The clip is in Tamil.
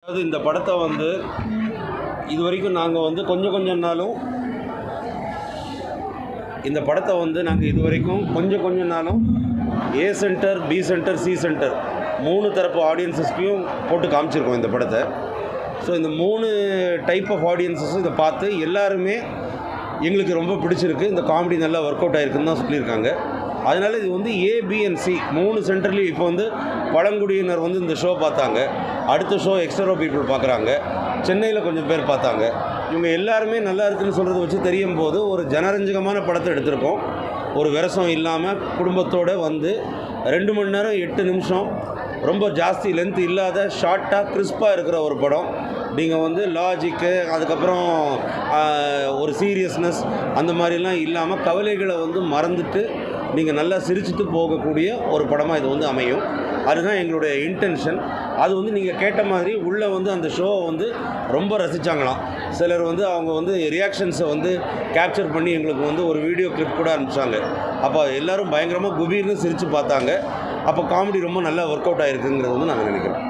அது இந்த படத்தை வந்து இது வரைக்கும் நாங்கள் வந்து கொஞ்சம் நாளும் இந்த படத்தை வந்து நாங்கள் இது வரைக்கும் கொஞ்சம் நாளும் A centre, B centre, C centre 3 தரப்பு ஆடியன்ஸஸ்க்கையும் போட்டு காமிச்சிருக்கோம் இந்த படத்தை. ஸோ இந்த 3 டைப் ஆஃப் ஆடியன்ஸஸும் இதை பார்த்து எல்லாருமே எங்களுக்கு ரொம்ப பிடிச்சிருக்கு, இந்த காமெடி நல்லா ஒர்க் அவுட் ஆகிருக்குன்னு தான் சொல்லியிருக்காங்க. அதனால் இது வந்து ஏ, பி அண்ட் சி 3 சென்டர்லேயும் இப்போ வந்து பழங்குடியினர் வந்து இந்த ஷோ பார்த்தாங்க, அடுத்த ஷோ எக்ஸ்ட்ரா பீப்புள் பார்க்குறாங்க, சென்னையில் கொஞ்சம் பேர் பார்த்தாங்க. இவங்க எல்லாருமே நல்லா இருக்குன்னு சொல்கிறத வச்சு தெரியும் போது ஒரு ஜனரஞ்சகமான படத்தை எடுத்திருக்கோம். ஒரு விரசம் இல்லாமல் குடும்பத்தோடு வந்து 2 மணி நேரம் 8 நிமிஷம் ரொம்ப ஜாஸ்தி லென்த் இல்லாத ஷார்ட்டாக கிறிஸ்பாக இருக்கிற ஒரு படம். நீங்கள் வந்து லாஜிக்கு அதுக்கப்புறம் ஒரு சீரியஸ்னஸ் அந்த மாதிரிலாம் இல்லாமல் கவலைகளை வந்து மறந்துட்டு நீங்கள் நல்லா சிரிச்சுட்டு போகக்கூடிய ஒரு படமாக இது வந்து அமையும். அதுதான் எங்களுடைய இன்டென்ஷன். அது வந்து நீங்கள் கேட்ட மாதிரி உள்ளே வந்து அந்த ஷோவை வந்து ரொம்ப ரசித்தாங்களாம். சிலர் வந்து அவங்க வந்து ரியாக்ஷன்ஸை வந்து கேப்சர் பண்ணி எங்களுக்கு வந்து ஒரு வீடியோ கிளிப் கூட அனுப்பிச்சாங்க. அப்போ எல்லோரும் பயங்கரமாக குபீர்னு சிரித்து பார்த்தாங்க. அப்போ காமெடி ரொம்ப நல்லா ஒர்க் அவுட் ஆகிருக்குங்கிறது வந்து நாங்கள் நினைக்கிறோம்.